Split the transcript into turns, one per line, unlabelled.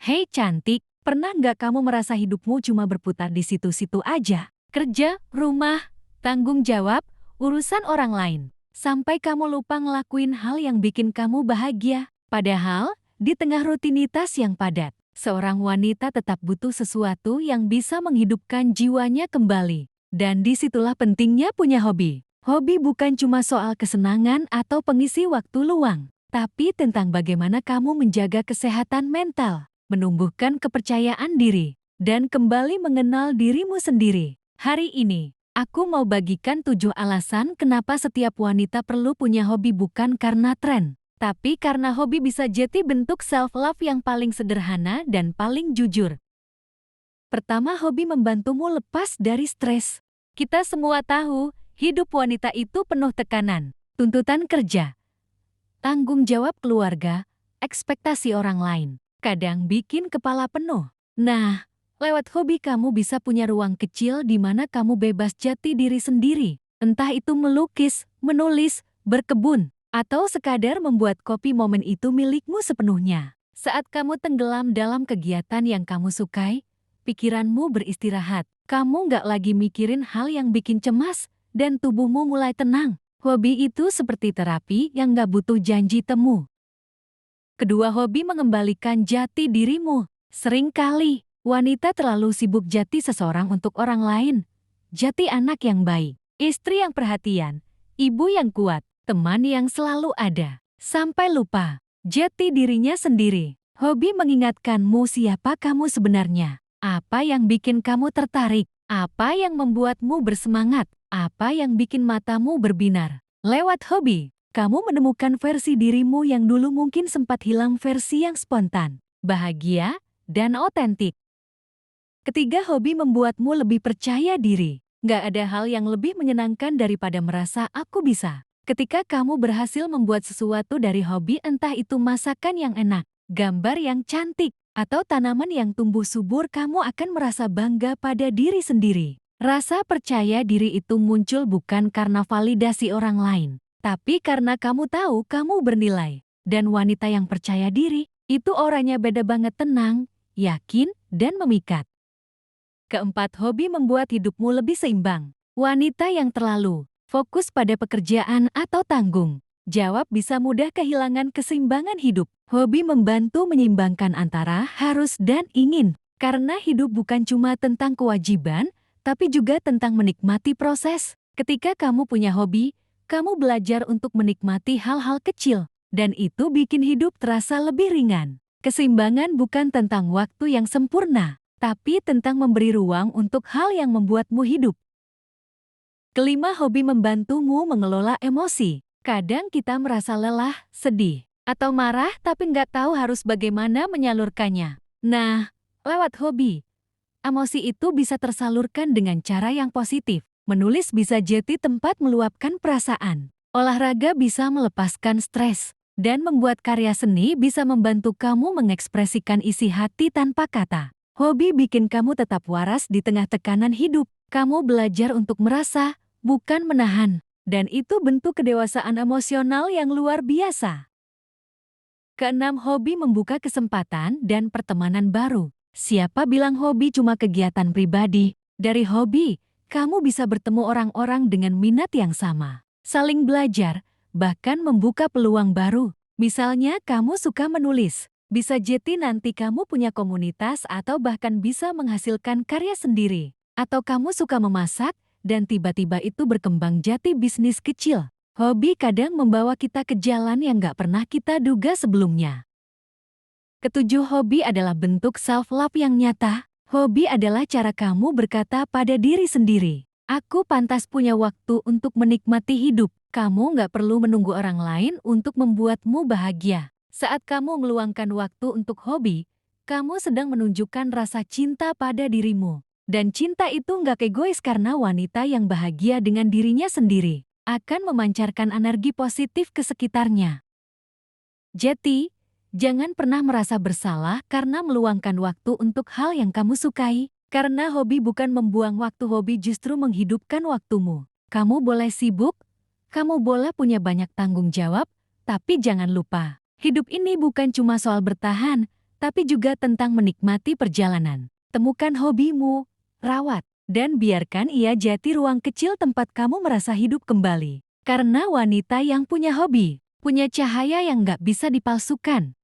Hei cantik, pernah nggak kamu merasa hidupmu cuma berputar di situ-situ aja? Kerja, rumah, tanggung jawab, urusan orang lain. Sampai kamu lupa ngelakuin hal yang bikin kamu bahagia. Padahal, di tengah rutinitas yang padat, seorang wanita tetap butuh sesuatu yang bisa menghidupkan jiwanya kembali. Dan disitulah pentingnya punya hobi. Hobi bukan cuma soal kesenangan atau pengisi waktu luang, tapi tentang bagaimana kamu menjaga kesehatan mental, menumbuhkan kepercayaan diri, dan kembali mengenal dirimu sendiri. Hari ini, aku mau bagikan 7 alasan kenapa setiap wanita perlu punya hobi, bukan karena tren, tapi karena hobi bisa jadi bentuk self-love yang paling sederhana dan paling jujur. Pertama, hobi membantumu lepas dari stres. Kita semua tahu, hidup wanita itu penuh tekanan, tuntutan kerja, tanggung jawab keluarga, ekspektasi orang lain. Kadang bikin kepala penuh. Nah, lewat hobi kamu bisa punya ruang kecil di mana kamu bebas jati diri sendiri. Entah itu melukis, menulis, berkebun, atau sekadar membuat kopi, momen itu milikmu sepenuhnya. Saat kamu tenggelam dalam kegiatan yang kamu sukai, pikiranmu beristirahat. Kamu nggak lagi mikirin hal yang bikin cemas, dan tubuhmu mulai tenang. Hobi itu seperti terapi yang nggak butuh janji temu. Kedua, hobi mengembalikan jati dirimu. Seringkali, wanita terlalu sibuk jati seseorang untuk orang lain. Jati anak yang baik, istri yang perhatian, ibu yang kuat, teman yang selalu ada. Sampai lupa jati dirinya sendiri. Hobi mengingatkanmu siapa kamu sebenarnya. Apa yang bikin kamu tertarik? Apa yang membuatmu bersemangat? Apa yang bikin matamu berbinar? Lewat hobi, kamu menemukan versi dirimu yang dulu mungkin sempat hilang, versi yang spontan, bahagia, dan otentik. Ketiga, hobi membuatmu lebih percaya diri. Gak ada hal yang lebih menyenangkan daripada merasa aku bisa. Ketika kamu berhasil membuat sesuatu dari hobi, entah itu masakan yang enak, gambar yang cantik, atau tanaman yang tumbuh subur, kamu akan merasa bangga pada diri sendiri. Rasa percaya diri itu muncul bukan karena validasi orang lain, tapi karena kamu tahu kamu bernilai. Dan wanita yang percaya diri, itu orangnya beda banget, tenang, yakin, dan memikat. Keempat, hobi membuat hidupmu lebih seimbang. Wanita yang terlalu fokus pada pekerjaan atau tanggung jawab bisa mudah kehilangan keseimbangan hidup. Hobi membantu menyeimbangkan antara harus dan ingin. Karena hidup bukan cuma tentang kewajiban, tapi juga tentang menikmati proses. Ketika kamu punya hobi, kamu belajar untuk menikmati hal-hal kecil, dan itu bikin hidup terasa lebih ringan. Keseimbangan bukan tentang waktu yang sempurna, tapi tentang memberi ruang untuk hal yang membuatmu hidup. Kelima, hobi membantumu mengelola emosi. Kadang kita merasa lelah, sedih, atau marah tapi nggak tahu harus bagaimana menyalurkannya. Nah, lewat hobi, emosi itu bisa tersalurkan dengan cara yang positif. Menulis bisa jadi tempat meluapkan perasaan. Olahraga bisa melepaskan stres. Dan membuat karya seni bisa membantu kamu mengekspresikan isi hati tanpa kata. Hobi bikin kamu tetap waras di tengah tekanan hidup. Kamu belajar untuk merasa, bukan menahan. Dan itu bentuk kedewasaan emosional yang luar biasa. Keenam, hobi membuka kesempatan dan pertemanan baru. Siapa bilang hobi cuma kegiatan pribadi? Dari hobi, kamu bisa bertemu orang-orang dengan minat yang sama, saling belajar, bahkan membuka peluang baru. Misalnya kamu suka menulis, bisa jadi nanti kamu punya komunitas atau bahkan bisa menghasilkan karya sendiri. Atau kamu suka memasak, dan tiba-tiba itu berkembang jadi bisnis kecil. Hobi kadang membawa kita ke jalan yang gak pernah kita duga sebelumnya. Ketujuh, hobi adalah bentuk self-love yang nyata. Hobi adalah cara kamu berkata pada diri sendiri, aku pantas punya waktu untuk menikmati hidup. Kamu gak perlu menunggu orang lain untuk membuatmu bahagia. Saat kamu meluangkan waktu untuk hobi, kamu sedang menunjukkan rasa cinta pada dirimu. Dan cinta itu nggak egois, karena wanita yang bahagia dengan dirinya sendiri akan memancarkan energi positif ke sekitarnya. Jadi, jangan pernah merasa bersalah karena meluangkan waktu untuk hal yang kamu sukai. Karena hobi bukan membuang waktu, hobi justru menghidupkan waktumu. Kamu boleh sibuk, kamu boleh punya banyak tanggung jawab, tapi jangan lupa, hidup ini bukan cuma soal bertahan, tapi juga tentang menikmati perjalanan. Temukan hobimu, rawat, dan biarkan ia jadi ruang kecil tempat kamu merasa hidup kembali. Karena wanita yang punya hobi, punya cahaya yang nggak bisa dipalsukan.